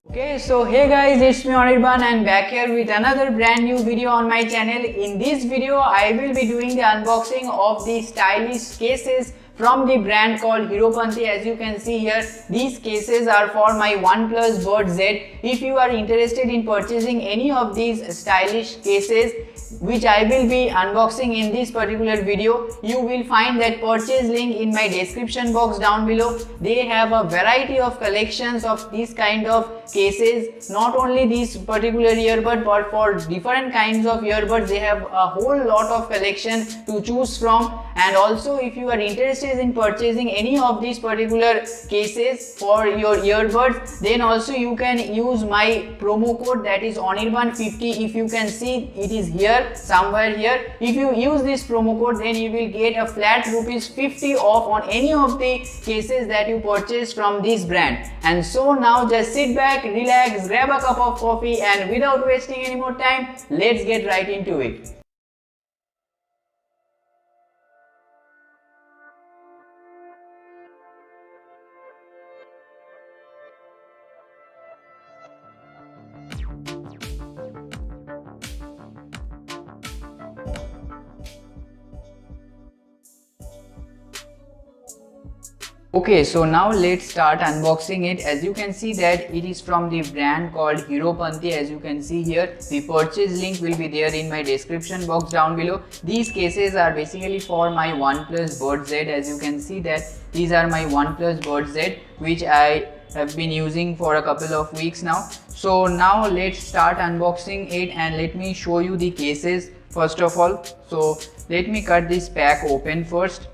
Okay, so hey guys, it's me Anirban and back here with another brand new video on my channel. In this video, I will be doing the unboxing of the stylish cases from the brand called Heropanti. As you can see here, these cases are for my OnePlus Buds Z. If you are interested in purchasing any of these stylish cases, which I will be unboxing in this particular video, you will find that purchase link in my description box down below. They have a variety of collections of these kind of cases, not only this particular earbud but for different kinds of earbuds. They have a whole lot of collection to choose from. And also, if you are interested in purchasing any of these particular cases for your earbuds, then also you can use my promo code, that is Anirban50. If you can see, it is here somewhere here. If you use this promo code, then you will get a flat ₹50 off on any of the cases that you purchase from this brand. And so now just sit back, relax, grab a cup of coffee, and without wasting any more time, let's get right into it. Okay, so now let's start unboxing it. As you can see that it is from the brand called Heropanti. As you can see here, the purchase link will be there in my description box down below. These cases are basically for my OnePlus Buds Z. As you can see that these are my OnePlus Buds Z, which I have been using for a couple of weeks now. So now let's start unboxing it and let me show you the cases first of all. So let me cut this pack open first.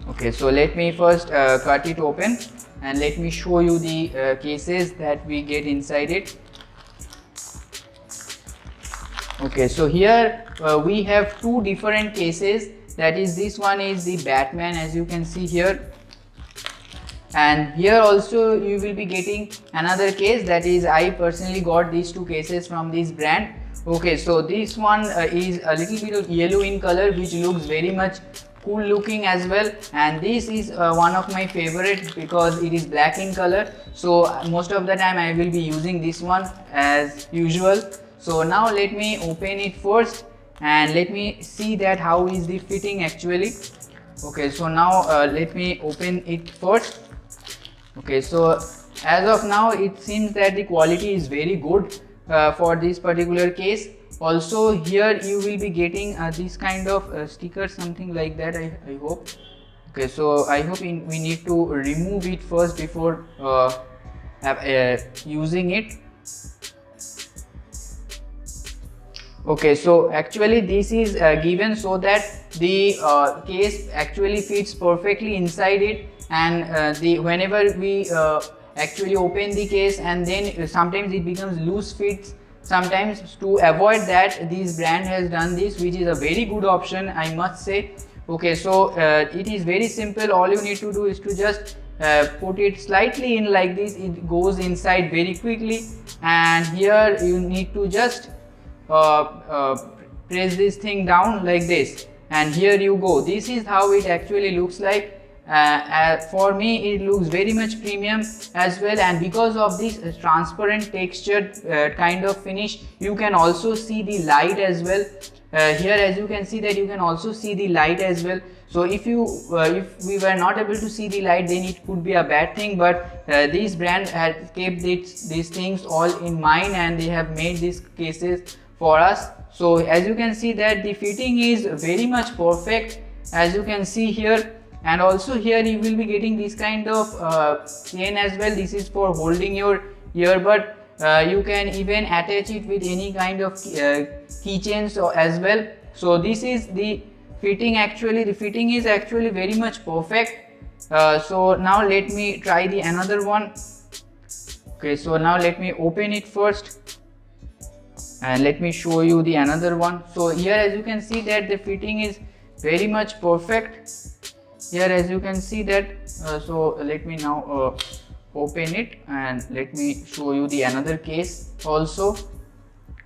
Okay, so let me first cut it open and let me show you the cases that we get inside it. Okay, so here we have two different cases. That is, this one is the Batman, as you can see here, and here also you will be getting another case. That is, I personally got these two cases from this brand. Okay, so this one is a little bit of yellow in color, which looks very much cool looking as well, and this is one of my favorite because it is black in color. So most of the time I will be using this one as usual. So now let me open it first and let me see that how is the fitting actually. Okay, so now let me open it first. Okay, so as of now it seems that the quality is very good for this particular case. Also here you will be getting this kind of sticker, something like that, I hope. Okay, so I hope we need to remove it first before using it. Okay, so actually this is given so that the case actually fits perfectly inside it, and whenever we actually open the case, and then sometimes it becomes loose fits. Sometimes to avoid that, this brand has done this, which is a very good option, I must say. Okay, so it is very simple. All you need to do is to just put it slightly in like this. It goes inside very quickly, and here you need to just press this thing down like this, and here you go. This is how it actually looks like. For me it looks very much premium as well, and because of this transparent textured kind of finish, you can also see the light as well. Here, as you can see that you can also see the light as well. So if we were not able to see the light, then it could be a bad thing, but this brand has kept these things all in mind, and they have made these cases for us. So as you can see that the fitting is very much perfect, as you can see here. And also here you will be getting this kind of chain as well. This is for holding your earbud. You can even attach it with any kind of keychains as well. So this is the fitting. Actually the fitting is actually very much perfect. So now let me try the another one. Okay, so now let me open it first and let me show you the another one. So here, as you can see that the fitting is very much perfect. Here, as you can see that, so let me now open it and let me show you the another case also.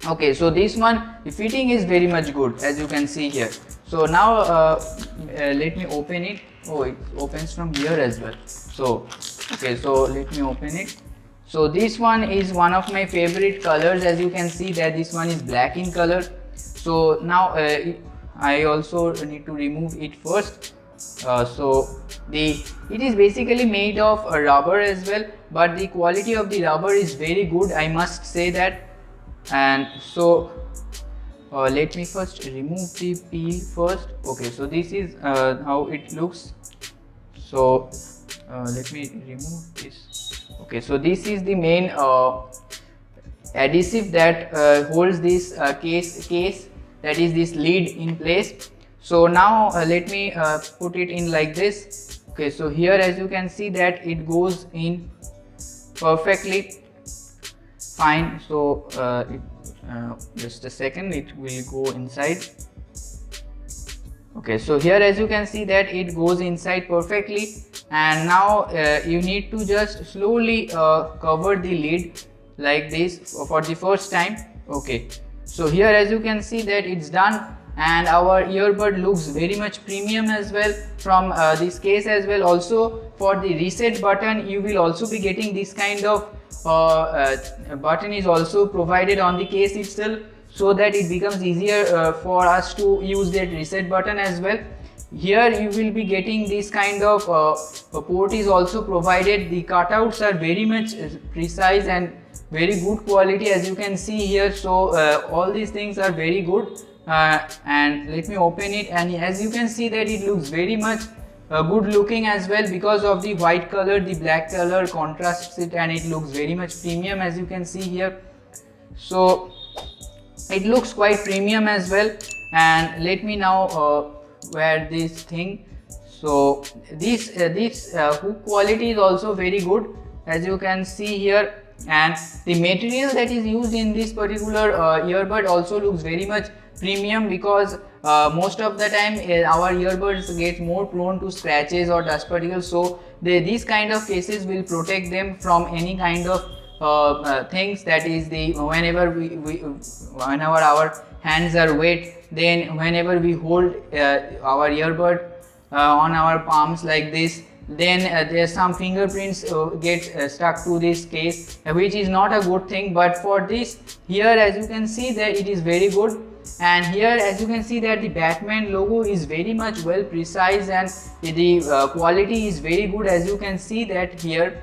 Okay, so this one, the fitting is very much good, as you can see here. So now let me open it. Oh, it opens from here as well. So okay, so let me open it. So this one is one of my favorite colors. As you can see that this one is black in color. So now I also need to remove it first. It is basically made of rubber as well, but the quality of the rubber is very good, I must say that. And so let me first remove the peel first. Okay, so this is how it looks. So let me remove this. Okay, so this is the main adhesive that holds this case, that is this lid in place. So now let me put it in like this. Okay, so here as you can see that it goes in perfectly fine. So just a second, it will go inside. Okay, so here as you can see that it goes inside perfectly, and now you need to just slowly cover the lid like this for the first time. Okay, so here as you can see that it's done, and our earbud looks very much premium as well from this case as well. Also for the reset button, you will also be getting this kind of button is also provided on the case itself, so that it becomes easier for us to use that reset button as well. Here you will be getting this kind of port is also provided. The cutouts are very much precise and very good quality, as you can see here. So all these things are very good. And let me open it, and as you can see that it looks very much good looking as well, because of the white color. The black color contrasts it and it looks very much premium, as you can see here. So it looks quite premium as well. And let me now wear this thing. So this hook quality is also very good, as you can see here, and the material that is used in this particular earbud also looks very much premium, because most of the time our earbuds get more prone to scratches or dust particles. So these kind of cases will protect them from any kind of things, that is whenever whenever our hands are wet, then whenever we hold our earbud on our palms like this, then there's some fingerprints get stuck to this case, which is not a good thing. But for this, here as you can see that it is very good. And here as you can see that the Batman logo is very much well precise, and the quality is very good. As you can see that here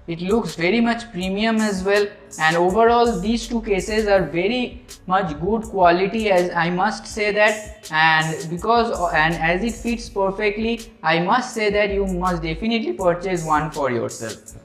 it looks very much premium as well. And overall these two cases are very much good quality, as I must say that. And as it fits perfectly, I must say that you must definitely purchase one for yourself.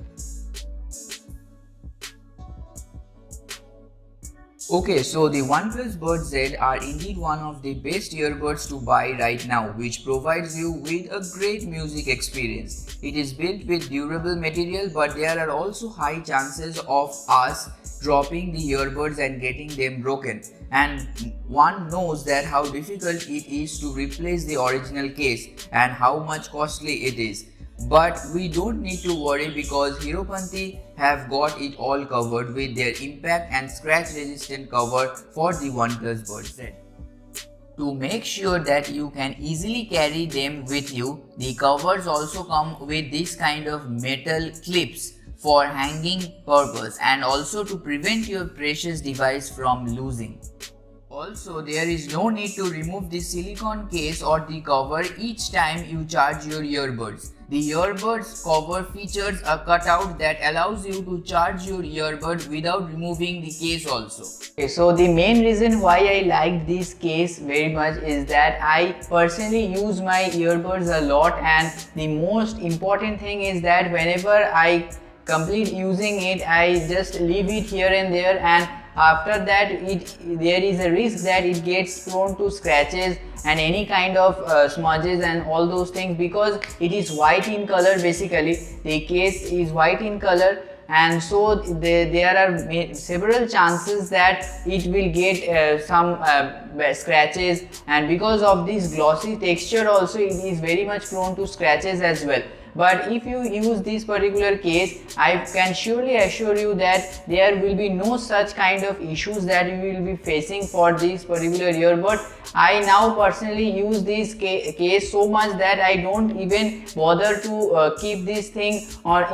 Okay, so the OnePlus Buds Z are indeed one of the best earbuds to buy right now, which provides you with a great music experience. It is built with durable material, but there are also high chances of us dropping the earbuds and getting them broken. And one knows that how difficult it is to replace the original case and how much costly it is. But we don't need to worry, because Heropanti have got it all covered with their impact and scratch resistant cover for the OnePlus Buds Z. To make sure that you can easily carry them with you, the covers also come with this kind of metal clips for hanging purpose, and also to prevent your precious device from losing. Also, there is no need to remove the silicone case or the cover each time you charge your earbuds. The earbuds cover features a cutout that allows you to charge your earbud without removing the case also. Okay, so the main reason why I like this case very much is that I personally use my earbuds a lot, and the most important thing is that whenever I complete using it, I just leave it here and there, and after that there is a risk that it gets prone to scratches and any kind of smudges and all those things, because it is white in color. Basically the case is white in color, and so there are several chances that it will get some scratches, and because of this glossy texture also it is very much prone to scratches as well. but if you use this particular case, I can surely assure you that there will be no such kind of issues that you will be facing for this particular earbud. I now personally use this case so much that I don't even bother to keep this thing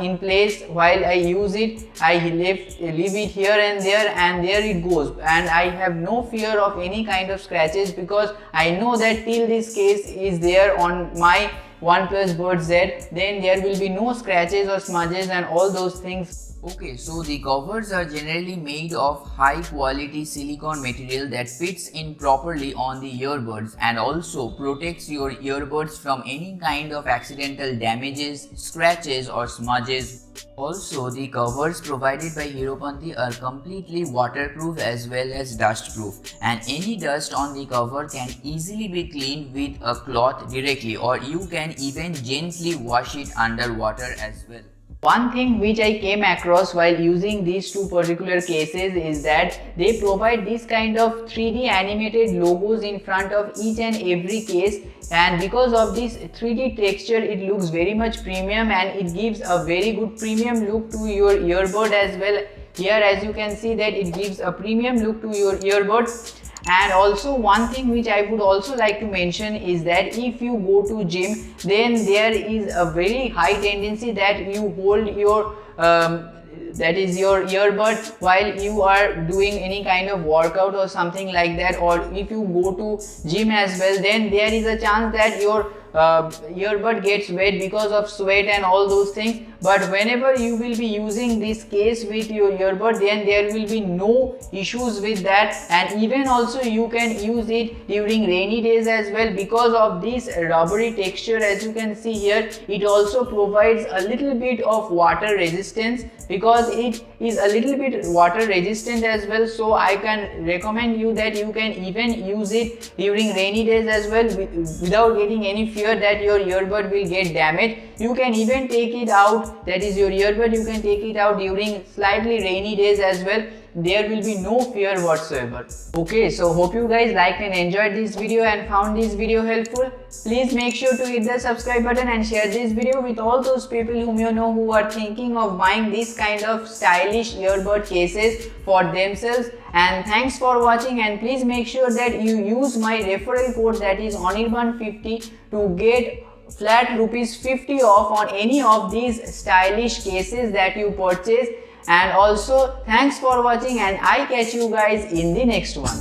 in place while I use it. I leave it here and there it goes, and I have no fear of any kind of scratches, because I know that till this case is there on my OnePlus Buds Z, then there will be no scratches or smudges and all those things. Okay, so the covers are generally made of high quality silicone material that fits in properly on the earbuds and also protects your earbuds from any kind of accidental damages, scratches or smudges. Also, the covers provided by Heropanti are completely waterproof as well as dustproof, and any dust on the cover can easily be cleaned with a cloth directly, or you can even gently wash it under water as well. One thing which I came across while using these two particular cases is that they provide this kind of 3D animated logos in front of each and every case, and because of this 3D texture it looks very much premium and it gives a very good premium look to your earbud as well. Here as you can see that it gives a premium look to your earbud. And also one thing which I would also like to mention is that if you go to gym, then there is a very high tendency that you hold your that is your earbud while you are doing any kind of workout or something like that, or if you go to gym as well, then there is a chance that your earbud gets wet because of sweat and all those things. But whenever you will be using this case with your earbud, then there will be no issues with that, and even also you can use it during rainy days as well. Because of this rubbery texture, as you can see here, it also provides a little bit of water resistance, because it is a little bit water resistant as well. So I can recommend you that you can even use it during rainy days as well without getting any fear that your earbud will get damaged. You can even take it out, that is your earbud, you can take it out during slightly rainy days as well. There will be no fear whatsoever. Okay, so hope you guys liked and enjoyed this video and found this video helpful. Please make sure to hit the subscribe button and share this video with all those people whom you know who are thinking of buying this kind of stylish earbud cases for themselves. And thanks for watching, and please make sure that you use my referral code, that is Anirban50, to get flat ₹50 off on any of these stylish cases that you purchase. And also thanks for watching, and I'll catch you guys in the next one.